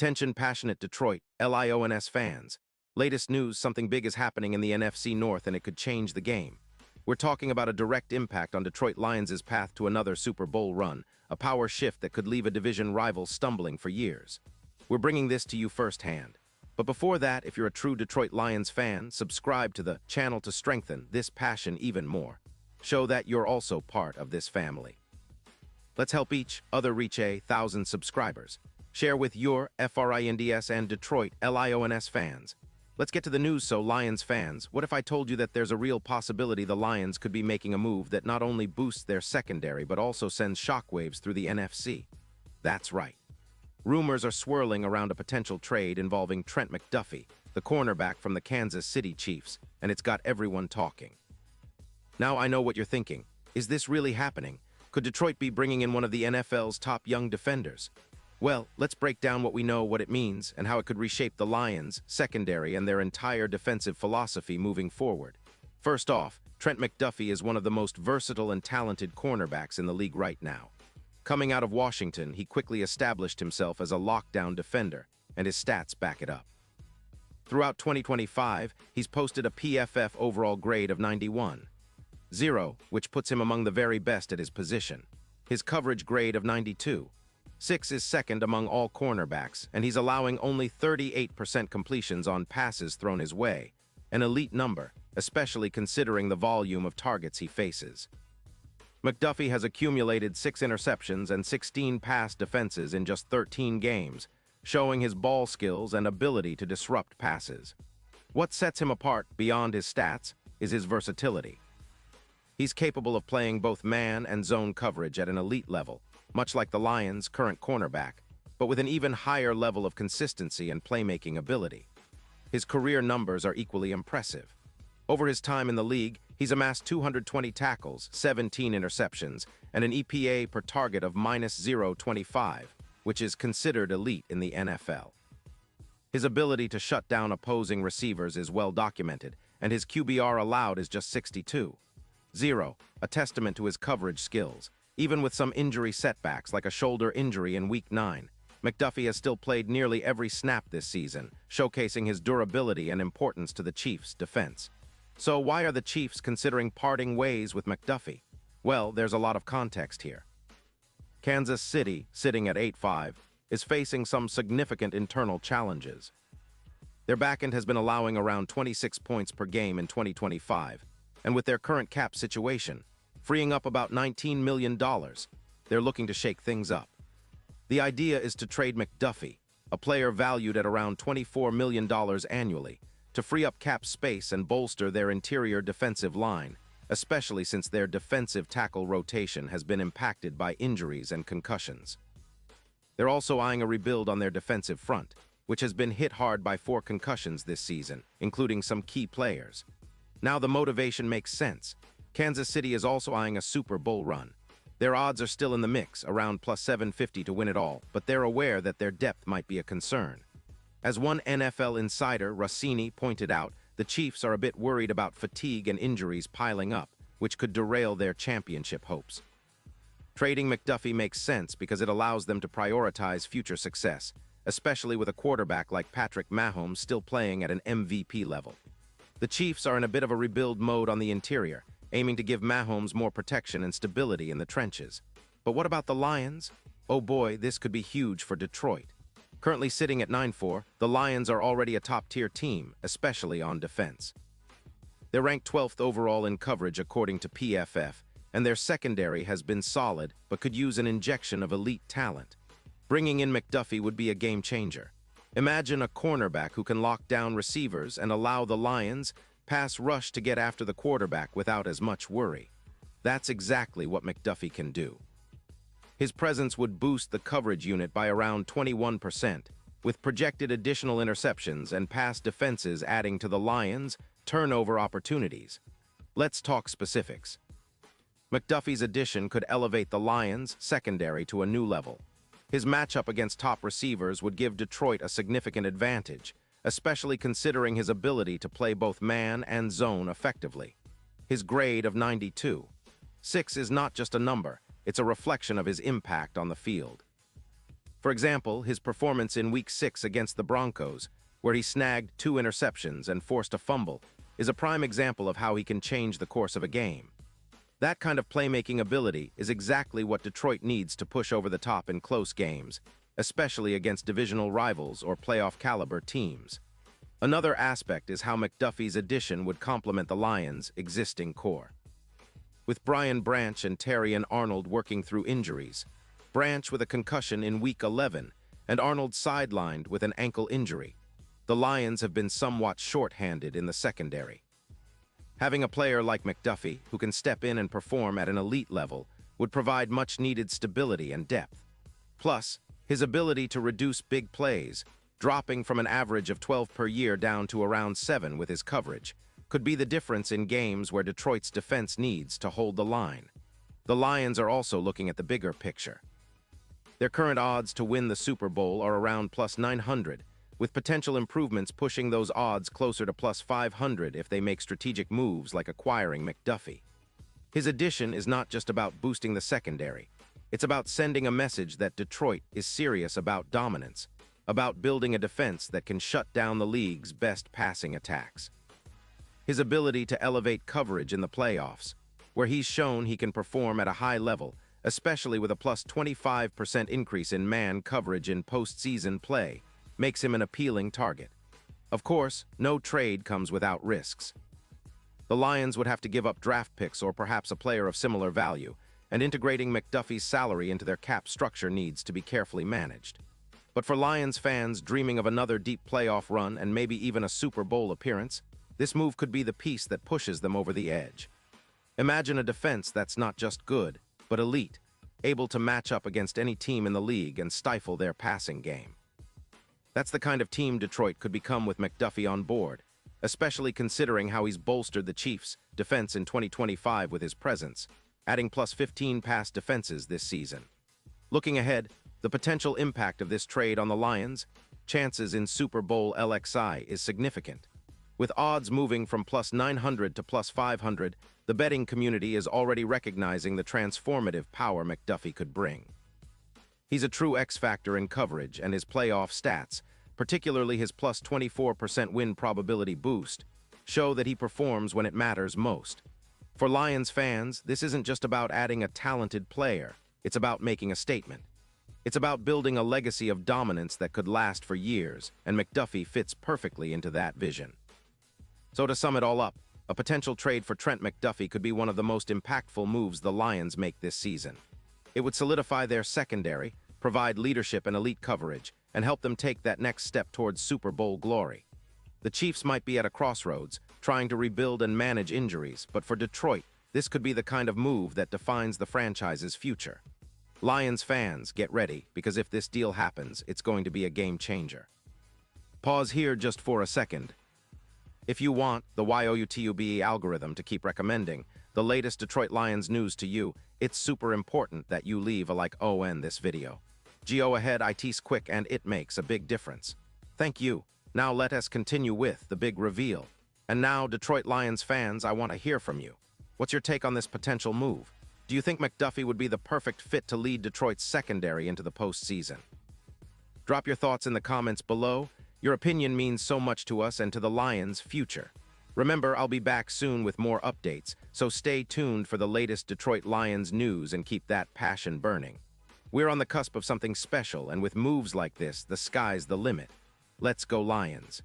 Attention passionate Detroit, Lions fans. Latest news, something big is happening in the NFC North and it could change the game. We're talking about a direct impact on Detroit Lions' path to another Super Bowl run, a power shift that could leave a division rival stumbling for years. We're bringing this to you firsthand. But before that, if you're a true Detroit Lions fan, subscribe to the channel to strengthen this passion even more. Show that you're also part of this family. Let's help each other reach 1,000 subscribers. Share with your FRINDS and Detroit LIONS fans. Let's get to the news. So, Lions fans, what if I told you that there's a real possibility the Lions could be making a move that not only boosts their secondary but also sends shockwaves through the NFC? That's right. Rumors are swirling around a potential trade involving Trent McDuffie, the cornerback from the Kansas City Chiefs, and it's got everyone talking. Now I know what you're thinking. Is this really happening? Could Detroit be bringing in one of the NFL's top young defenders? Well, let's break down what we know, what it means, and how it could reshape the Lions' secondary and their entire defensive philosophy moving forward. First off, Trent McDuffie is one of the most versatile and talented cornerbacks in the league right now. Coming out of Washington, he quickly established himself as a lockdown defender, and his stats back it up. Throughout 2025, he's posted a PFF overall grade of 91.0, which puts him among the very best at his position. His coverage grade of 92.6 is second among all cornerbacks, and he's allowing only 38% completions on passes thrown his way, an elite number, especially considering the volume of targets he faces. McDuffie has accumulated 6 interceptions and 16 pass defenses in just 13 games, showing his ball skills and ability to disrupt passes. What sets him apart beyond his stats is his versatility. He's capable of playing both man and zone coverage at an elite level, much like the Lions' current cornerback, but with an even higher level of consistency and playmaking ability. His career numbers are equally impressive. Over his time in the league, he's amassed 220 tackles, 17 interceptions, and an EPA per target of -0.25, which is considered elite in the NFL. His ability to shut down opposing receivers is well documented, and his QBR allowed is just 62.0, a testament to his coverage skills. Even with some injury setbacks like a shoulder injury in Week 9, McDuffie has still played nearly every snap this season, showcasing his durability and importance to the Chiefs' defense. So why are the Chiefs considering parting ways with McDuffie? Well, there's a lot of context here. Kansas City, sitting at 8-5, is facing some significant internal challenges. Their backend has been allowing around 26 points per game in 2025, and with their current cap situation, freeing up about $19 million, they're looking to shake things up. The idea is to trade McDuffie, a player valued at around $24 million annually, to free up cap space and bolster their interior defensive line, especially since their defensive tackle rotation has been impacted by injuries and concussions. They're also eyeing a rebuild on their defensive front, which has been hit hard by 4 concussions this season, including some key players. Now the motivation makes sense. Kansas City is also eyeing a Super Bowl run. Their odds are still in the mix, around +750 to win it all, but they're aware that their depth might be a concern. As one NFL insider, Rossini, pointed out, the Chiefs are a bit worried about fatigue and injuries piling up, which could derail their championship hopes. Trading McDuffie makes sense because it allows them to prioritize future success, especially with a quarterback like Patrick Mahomes still playing at an MVP level. The Chiefs are in a bit of a rebuild mode on the interior, aiming to give Mahomes more protection and stability in the trenches. But what about the Lions? Oh boy, this could be huge for Detroit. Currently sitting at 9-4, the Lions are already a top-tier team, especially on defense. They're ranked 12th overall in coverage according to PFF, and their secondary has been solid but could use an injection of elite talent. Bringing in McDuffie would be a game-changer. Imagine a cornerback who can lock down receivers and allow the Lions' pass rush to get after the quarterback without as much worry. That's exactly what McDuffie can do. His presence would boost the coverage unit by around 21%, with projected additional interceptions and pass defenses adding to the Lions' turnover opportunities. Let's talk specifics. McDuffie's addition could elevate the Lions' secondary to a new level. His matchup against top receivers would give Detroit a significant advantage, especially considering his ability to play both man and zone effectively. His grade of 92.6 is not just a number, it's a reflection of his impact on the field. For example, his performance in Week 6 against the Broncos, where he snagged 2 interceptions and forced a fumble, is a prime example of how he can change the course of a game. That kind of playmaking ability is exactly what Detroit needs to push over the top in close games, especially against divisional rivals or playoff-caliber teams. Another aspect is how McDuffie's addition would complement the Lions' existing core. With Brian Branch and Terrion Arnold working through injuries, Branch with a concussion in Week 11 and Arnold sidelined with an ankle injury, the Lions have been somewhat short-handed in the secondary. Having a player like McDuffie, who can step in and perform at an elite level, would provide much-needed stability and depth. Plus, his ability to reduce big plays, dropping from an average of 12 per year down to around 7 with his coverage, could be the difference in games where Detroit's defense needs to hold the line. The Lions are also looking at the bigger picture. Their current odds to win the Super Bowl are around plus 900, with potential improvements pushing those odds closer to plus 500 if they make strategic moves like acquiring McDuffie. His addition is not just about boosting the secondary. It's about sending a message that Detroit is serious about dominance, about building a defense that can shut down the league's best passing attacks. His ability to elevate coverage in the playoffs, where he's shown he can perform at a high level, especially with a plus 25% increase in man coverage in postseason play, makes him an appealing target. Of course, no trade comes without risks. The Lions would have to give up draft picks or perhaps a player of similar value, and integrating McDuffie's salary into their cap structure needs to be carefully managed. But for Lions fans dreaming of another deep playoff run and maybe even a Super Bowl appearance, this move could be the piece that pushes them over the edge. Imagine a defense that's not just good, but elite, able to match up against any team in the league and stifle their passing game. That's the kind of team Detroit could become with McDuffie on board, especially considering how he's bolstered the Chiefs' defense in 2025 with his presence, adding plus 15 pass defenses this season. Looking ahead, the potential impact of this trade on the Lions' chances in Super Bowl LXI is significant. With odds moving from plus 900 to plus 500, the betting community is already recognizing the transformative power McDuffie could bring. He's a true X-factor in coverage, and his playoff stats, particularly his plus 24% win probability boost, show that he performs when it matters most. For Lions fans, this isn't just about adding a talented player, it's about making a statement. It's about building a legacy of dominance that could last for years, and McDuffie fits perfectly into that vision. So to sum it all up, a potential trade for Trent McDuffie could be one of the most impactful moves the Lions make this season. It would solidify their secondary, provide leadership and elite coverage, and help them take that next step towards Super Bowl glory. The Chiefs might be at a crossroads, trying to rebuild and manage injuries, but for Detroit, this could be the kind of move that defines the franchise's future. Lions fans, get ready, because if this deal happens, it's going to be a game changer. Pause here just for a second. If you want the YouTube algorithm to keep recommending the latest Detroit Lions news to you, it's super important that you leave a like on this video. Go ahead, it's quick and it makes a big difference. Thank you. Now let us continue with the big reveal. And now, Detroit Lions fans, I want to hear from you. What's your take on this potential move? Do you think McDuffie would be the perfect fit to lead Detroit's secondary into the postseason? Drop your thoughts in the comments below. Your opinion means so much to us and to the Lions' future. Remember, I'll be back soon with more updates, so stay tuned for the latest Detroit Lions news and keep that passion burning. We're on the cusp of something special, and with moves like this, the sky's the limit. Let's go Lions.